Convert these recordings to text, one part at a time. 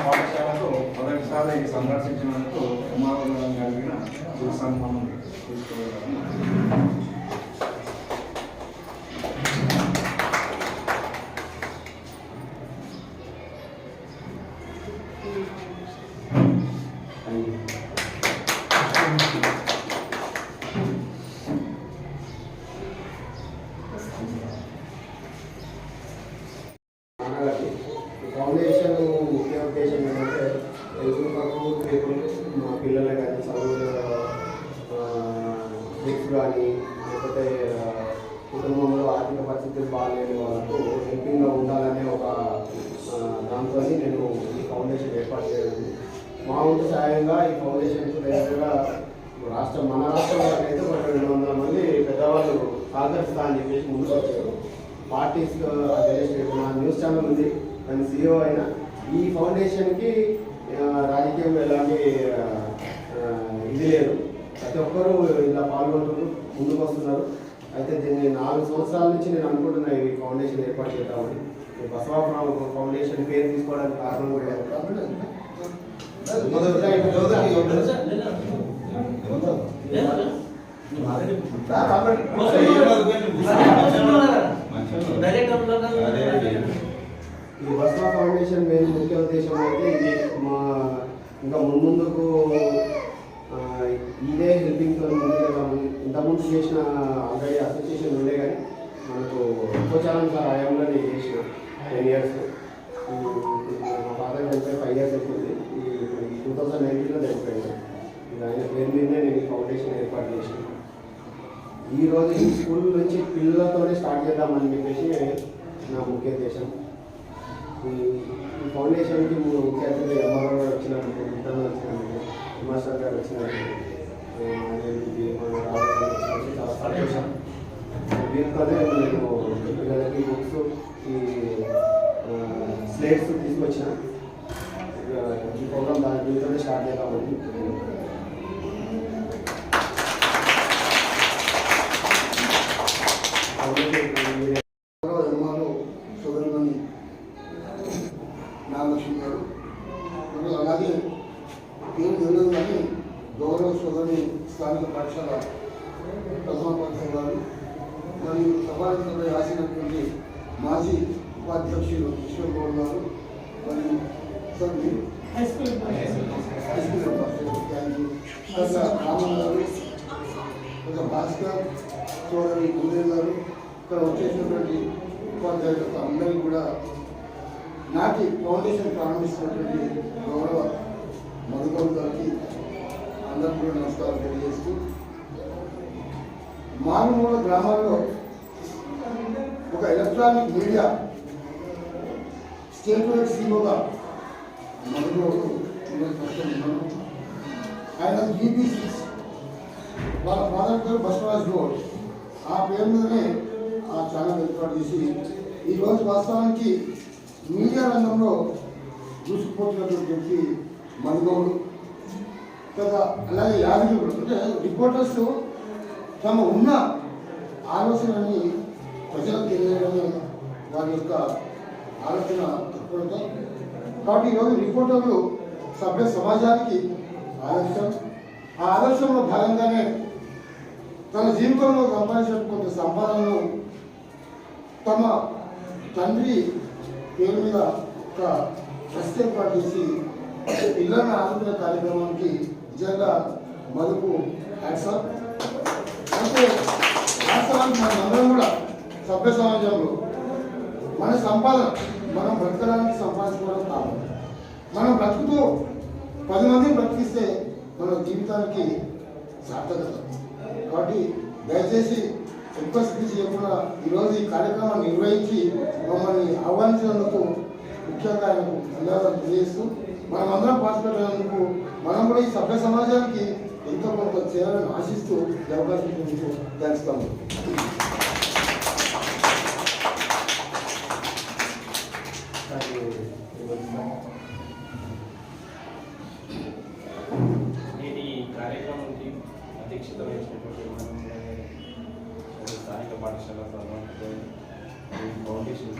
పాఠశాలకు మొదటిసారి సందర్శించినందుకు ఉమావరం కలిగిన సన్మానం తీసుకోవడం. ఫౌండేషన్ ముఖ్య ఉద్దేశం ఏంటంటే మా పిల్లలే కానీ చదువు బుక్స్ కానీ లేకపోతే కుటుంబంలో ఆర్థిక పరిస్థితులు బాగాలేని వాళ్ళకు హెల్పింగ్గా ఉండాలనే ఒక దాంతో నేను ఈ ఫౌండేషన్ ఏర్పాటు చేయడం. మా వంతు సాయంగా ఈ ఫౌండేషన్కు దగ్గరగా మన రాష్ట్రంలో అయితే ఒక 200 మంది పెద్దవాళ్ళు సహకరిస్తా అని చెప్పేసి ముందుకు వచ్చారు. పార్టీస్ మా న్యూస్ ఛానల్ ఉంది, దాని CEO అయినా ఈ ఫౌండేషన్కి రాజకీయంలో ఎలాంటి ఇది లేదు. ప్రతి ఒక్కరూ ఇలా పాల్గొంటున్నారు, ముందుకు వస్తున్నారు. అయితే దీన్ని 4 సంవత్సరాల నుంచి నేను అనుకుంటున్నా ఈ ఫౌండేషన్ ఏర్పాటు చేద్దామని. బసవాపురం ఫౌండేషన్ పేరు తీసుకోవడానికి కారణం కూడా ఈ బసవా ఫౌండేషన్ మెయిన్ ముఖ్య ఉద్దేశం అయితే ఇది మా ఇంకా ముందుకు ఇదే హెల్పింగ్తో ఇంతకుముందు చేసిన ఆల్రెడీ అసోసియేషన్ ఉండే కానీ మనకు ఉపచారం సార్ ఆయంలో నేను చేసిన 10 years. మా ఫాదర్ చనిపోయి 5 years అవుతుంది. ఈ 2019లో చనిపోయాను. ఆయన పేరు మీదనే నేను ఈ ఫౌండేషన్ ఏర్పాటు చేసిన. ఈరోజు ఈ స్కూల్ నుంచి పిల్లలతోనే స్టార్ట్ చేద్దామని చెప్పేసి నా ముఖ్య ఉద్దేశం. ఈ ఫౌండేషన్కి ముఖ్య అతిథి ఎంఆర్ఓ గారు వచ్చినందుకు, విత్తనం వచ్చినందుకు, మాస్టర్ గారు వచ్చినందుకు చాలా సంతోషం. వీరితోనే నేను పిల్లలకి బుక్స్, ఈ స్లేట్స్ తీసుకొచ్చిన. ఈ ప్రోగ్రామ్ దీంతోనే స్టార్ట్ చేద్దామని. నాగలక్ష్మి గారు మరియు అలాగే పేరు తెలియదు కానీ గౌరవ సోదరుని స్థానిక పాఠశాల ప్రథమోపాధ్యాయ గారు మరియు సభాధిపతిగా రాసినటువంటి మాజీ ఉపాధ్యక్షులు కిషోర్ గౌడ్ గారు మరియు సార్ మీరు హై స్కూల్ రామన్ గారు, భాస్కర్ సోదరి గుండె గారు, ఇక్కడ వచ్చేసినటువంటి ఉపాధ్యాయులకు అందరికీ కూడా నాటి ఫౌండేషన్ ప్రారంభిస్తున్నటువంటి గౌరవ మధుగౌడ్ గారికి అందరికీ కూడా నమస్కారం తెలియజేస్తూ, మారుమూల గ్రామాల్లో ఒక ఎలక్ట్రానిక్ మీడియా స్టేట్ వైడ్ సీఓగా మధుగౌడ్ ఉన్నాను. ఆయన BBC వాళ్ళ ఫాదర్ పేరు బసవరాజ్ గౌడ్, ఆ పేరు మీదనే ఆ ఛానల్ ఏర్పాటు చేసి ఈరోజు వాస్తవానికి మీడియా రంగంలో దూసుకుపోతున్నటువంటి వ్యక్తి మధుగౌడ్. కదా అలాగే యాదగిరి అంటే రిపోర్టర్స్ తమ ఉన్న ఆలోచనని ప్రజలకు తెలియడమే వారి యొక్క ఆలోచన తక్కువతో. కాబట్టి ఈరోజు రిపోర్టర్లు సభ్య సమాజానికి ఆదర్శం. ఆ ఆదర్శంలో భాగంగానే తన జీవితంలో సంపాదించిన కొంత సంపాదనను తమ తండ్రి పేరు మీద ఒక ట్రస్ట్ ఏర్పాటు చేసి పిల్లలను ఆదుకునే కార్యక్రమానికి నిజంగా మదుపు యాక్సెప్ట్. అంటే వాస్తవానికి మనందరం కూడా సభ్య సమాజంలో మన సంపాదన మనం బ్రతకడానికి సంపాదించుకోవడం కాదు. మనం బ్రతుకుతూ 10 మందిని బ్రతికిస్తే మన జీవితానికి సార్థకత. కాబట్టి దయచేసి ఎక్కువ స్థితి చేయకుండా ఈరోజు ఈ కార్యక్రమాన్ని నిర్వహించి మమ్మల్ని ఆహ్వానించినందుకు ముఖ్యంగా ఆయనకు ధన్యవాదాలు తెలియజేస్తూ మనమందరం పార్టిసిపేట్ అయినందుకు మనం కూడా ఈ సభ్య సమాజానికి ఎంతో కొంత చేయాలని ఆశిస్తూ ఈ అవకాశం మీకు ధన్యవాదాలు. నేటి కార్యక్రమానికి అధ్యక్షత వహించినటువంటి స్థానిక పాఠశాల ఫౌండేషన్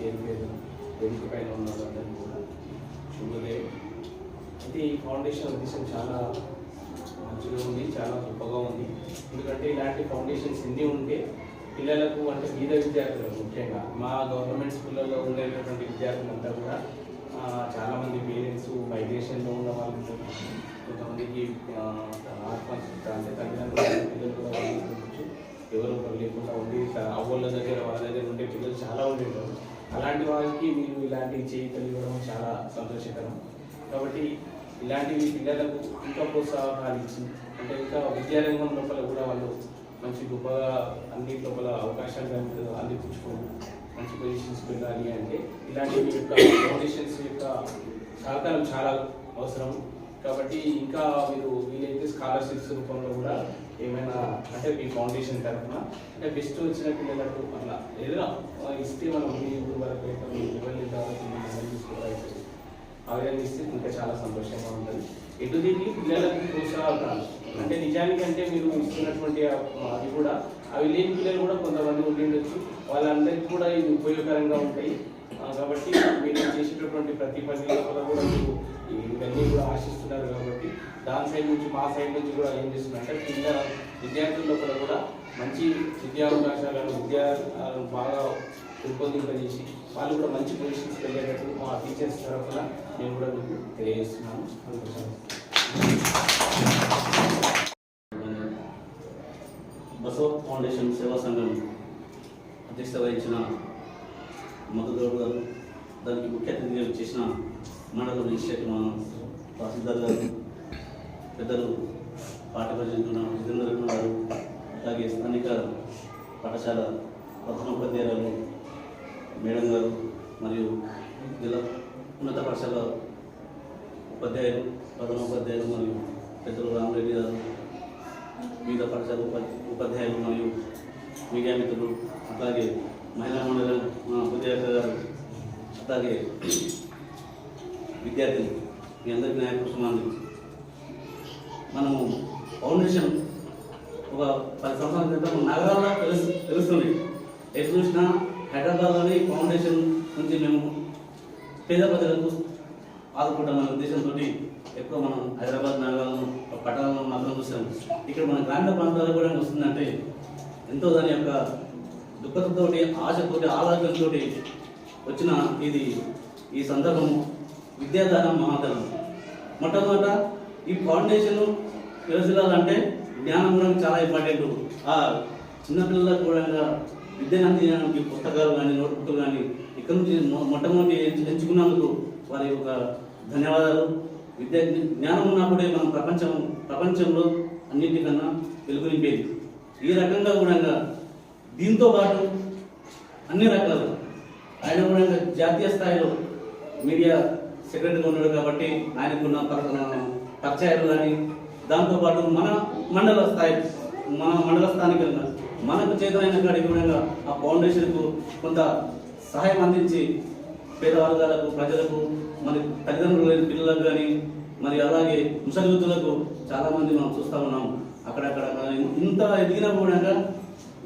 పేరు పేరు వేదిక పైన ఉన్న వాళ్ళందరినీ కూడా శుభోదయం. అయితే ఈ ఫౌండేషన్ ఉద్దేశం చాలా మంచిగా ఉంది, చాలా గొప్పగా ఉంది. ఎందుకంటే ఇలాంటి ఫౌండేషన్స్ ఎన్ని ఉంటే పిల్లలకు అంటే బీద విద్యార్థులకు ముఖ్యంగా మా గవర్నమెంట్ స్కూళ్ళల్లో ఉండేటటువంటి విద్యార్థులంతా కూడా చాలామంది పేరెంట్స్ మైగ్రేషన్లో ఉన్న వాళ్ళు, కొంతమందికి అంటే తల్లిదండ్రులు పిల్లలు కూడా వాళ్ళు ఎవరు ఒకరు లేకుండా ఉండి అవ్వళ్ళ దగ్గర వాళ్ళ దగ్గర ఉండే పిల్లలు చాలా ఉండేవారు. అలాంటి వాళ్ళకి మీరు ఇలాంటివి చేయితలు ఇవ్వడం చాలా సంతోషకరం. కాబట్టి ఇలాంటివి పిల్లలకు ఇంకా ప్రోత్సాహాలు ఇచ్చి అంటే ఇంకా విద్యారంగం లోపల కూడా వాళ్ళు మంచి గొప్పగా అన్ని లోపల అవకాశాలు అందిపుచ్చుకొని మంచి పొజిషన్స్కి వెళ్ళాలి అంటే ఇలాంటి మీ యొక్క ఫౌండేషన్స్ యొక్క సహకారం చాలా అవసరం. కాబట్టి ఇంకా మీరు వీలైతే స్కాలర్షిప్స్ రూపంలో కూడా ఏమైనా అంటే మీ ఫౌండేషన్ తరఫున అంటే బెస్ట్ వచ్చిన పిల్లలకు అలా ఏదైనా ఇస్తే మనం మీ ఊరు వరకు లెవెల్ తీసుకోవాలి ఆ విధంగా ఇస్తే ఇంకా చాలా సంతోషంగా ఉంటుంది. ఎటు దీన్ని పిల్లలకు ప్రోత్సాహాలు అంటే నిజానికి అంటే మీరు ఇస్తున్నటువంటి అది కూడా అవి లేని పిల్లలు కూడా కొంతమంది ఉండొచ్చు, వాళ్ళందరికీ కూడా ఇది ఉపయోగకరంగా ఉంటాయి. కాబట్టి మీరు చేసేటటువంటి ప్రతి పని కూడా మీరు ఇవన్నీ కూడా ఆశిస్తున్నారు. కాబట్టి దాని సైడ్ నుంచి మా సైడ్ నుంచి కూడా ఏం చేస్తున్నారంటే విద్యార్థుల్లో కూడా మంచి విద్యావకాశాలను బాగా రూపొందింపజేసి వాళ్ళు కూడా మంచి పొజిషన్స్కి వెళ్ళేటట్టు మా టీచర్స్ తరఫున నేను కూడా మీకు తెలియజేస్తున్నాను. బసవ ఫౌండేషన్ సేవా సంఘం అధ్యక్షత వహించిన మధుగౌడ్ గారు, దానికి ముఖ్య అతిథిగా చేసిన మండల రిజిస్ట్రేటర్ తహసీల్దార్ గారు, పెద్దలు పార్టీ ప్రెసిడెంట్ జితేంద్ర గారు, అలాగే స్థానిక పాఠశాల ప్రధానోపాధ్యాయులు మేడం గారు మరియు జిల్లా ఉన్నత పాఠశాల ఉపాధ్యాయులు ప్రధానోపాధ్యాయులు మరియు పెద్దలు రామరెడ్డి గారు, వివిధ పాఠశాల ఉపాధ్యాయులు మరియు మీడియా మిత్రులు, అలాగే మహిళా మండలి ఉపాధ్యాయులు గారు, అలాగే విద్యార్థులు, మీ అందరికీ న్యాయకృష్ణాన్ని మనము ఫౌండేషన్ ఒక 10 సంవత్సరాల క్రితం నగరాల్లో తెలుస్తుంది. ఎటు చూసినా హైదరాబాద్లోని ఫౌండేషన్ నుంచి మేము పేద ప్రజలకు ఆదుకుంటామనే ఉద్దేశంతో ఎక్కువ మనం హైదరాబాద్ నగరాలను పట్టణాలను మాత్రం చూసాము. ఇక్కడ మన గ్రామీణ ప్రాంతాలకు కూడా వస్తుందంటే ఎంతో దాని యొక్క దుఃఖంతో ఆశతోటి ఆలోచనతో వచ్చిన ఇది ఈ సందర్భం విద్యాదానం మహాదానం. మొట్టమొదట ఈ ఫౌండేషన్ తెలియాలంటే జ్ఞానం కూడా చాలా ఇంపార్టెంట్. ఆ చిన్నపిల్లలకు కూడా విద్యను అందించడానికి పుస్తకాలు కానీ నోట్బుక్లు కానీ ఇక్కడ నుంచి మొట్టమొదటి ఎంచుకున్నందుకు వారి యొక్క ధన్యవాదాలు. జ్ఞానం ఉన్నప్పుడే మనం ప్రపంచంలో అన్నింటికన్నా వెలుగు నింపేది. ఈ రకంగా కూడా దీంతో పాటు అన్ని రకాలు ఆయన కూడా జాతీయ స్థాయిలో మీడియా సెక్రటరీగా ఉన్నాడు కాబట్టి ఆయనకున్న పరిచయాలు కానీ, దాంతోపాటు మన మండల స్థానికంగా మనకు చేతనైన కాడికి కూడా ఆ ఫౌండేషన్కు కొంత సహాయం అందించి పేద వర్గాలకు ప్రజలకు మరి తల్లిదండ్రులు లేని పిల్లలకు కానీ మరి అలాగే ముసలివృద్ధులకు చాలామంది మనం చూస్తూ ఉన్నాం. అక్కడక్కడ ఇంత ఎదిగినా కూడా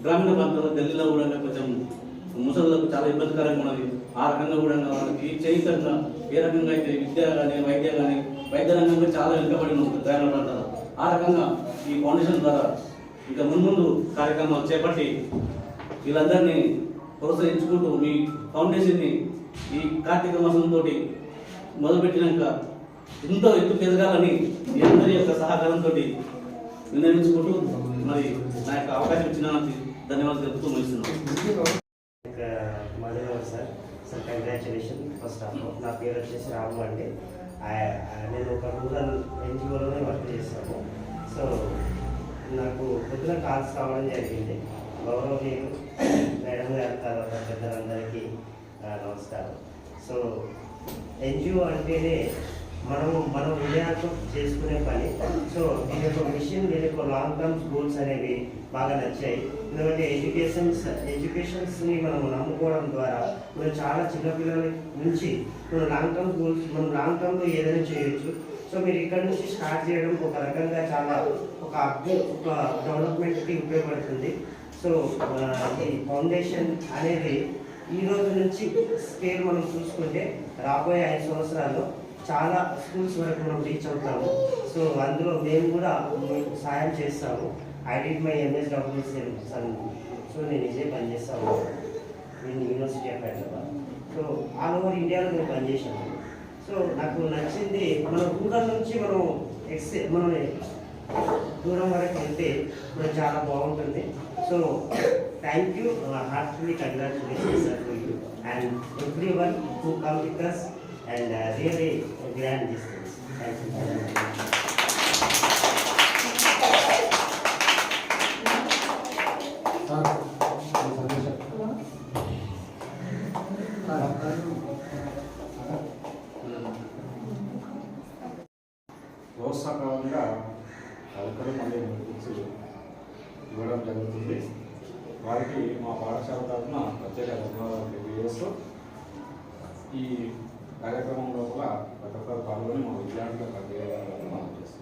గ్రామీణ ప్రాంతాల్లో ఢిల్లీలో కూడా కొంచెం ముసలులకు చాలా ఇబ్బందికరంగా ఉన్నది. ఆ రకంగా కూడా వాళ్ళకి చేయితంగా ఏ రకంగా అయితే విద్య కానీ వైద్య రంగంలో చాలా వెనుకబడి ఉంటుంది గ్రామీణ ప్రాంతాలు. ఆ రకంగా ఈ ఫౌండేషన్ ద్వారా ఇంకా ముందు కార్యక్రమాలు చేపట్టి వీళ్ళందరినీ ప్రోత్సహించుకుంటూ మీ ఫౌండేషన్ని ఈ కార్తీక మాసంతో మొదలుపెట్టినాక ఎంతో ఎత్తు ఎదగాలని మీ అందరి యొక్క సహకారంతో వినియోగించుకుంటూ మరి నా యొక్క అవకాశం ఇచ్చిన ధన్యవాదాలు తెలుపుతూ ముగిస్తున్నాను. Sir congratulation first of all. నా పేరు వచ్చేసి రాము అండి. నేను ఒక రూరల్ ఎన్జిఓలోనే వర్క్ చేస్తాను. సో నాకు పొద్దున కాల్స్ రావడం జరిగింది. గౌరవనీయులు మేడం గారి తర్వాత పెద్దలందరికీ నమస్కారం. సో ఎన్జిఓ అంటేనే మనం హృదయాలతో చేసుకునే పని. సో దీని యొక్క మిషన్, దీని యొక్క లాంగ్ టర్మ్ గోల్స్ అనేవి బాగా నచ్చాయి. ఎందుకంటే ఎడ్యుకేషన్స్ని మనం నమ్ముకోవడం ద్వారా మనం చాలా చిన్నపిల్లల నుంచి మనం లాంగ్ టర్మ్లో ఏదైనా చేయొచ్చు. సో మీరు ఇక్కడ నుంచి స్టార్ట్ చేయడం ఒక రకంగా చాలా ఒక డెవలప్మెంట్కి ఉపయోగపడుతుంది. సో ఈ ఫౌండేషన్ అనేది ఈ రోజు నుంచి స్కేల్ మనం చూసుకుంటే రాబోయే 5 సంవత్సరాల్లో చాలా స్కూల్స్ వరకు మనం రీచ్ అవుతాము. సో అందులో మేము కూడా మీకు సహాయం చేస్తాము. I did my MSWCM. So నేను ఇదే పనిచేస్తాను university of Hyderabad. So all over ఇండియాలో నేను పనిచేశాను. సో నాకు నచ్చింది మన రూరల్ నుంచి మనం దూరం వరకు వెళ్తే మనకు చాలా బాగుంటుంది. So thank you, heartfully congratulations to you and everyone who come with us and really grand distance. Thank you very much. ప్రోత్సాహకంగా కార్యక్రమం మళ్ళీ ఇవ్వడం జరుగుతుంది. వారికి మా పాఠశాల తరఫున ప్రత్యేక ధన్యవాదాలు తెలియజేస్తూ ఈ కార్యక్రమం లోపల ప్రతి ఒక్కరు పాల్గొని మా విద్యార్థులకు అందజేయాలని మనం చేస్తాం.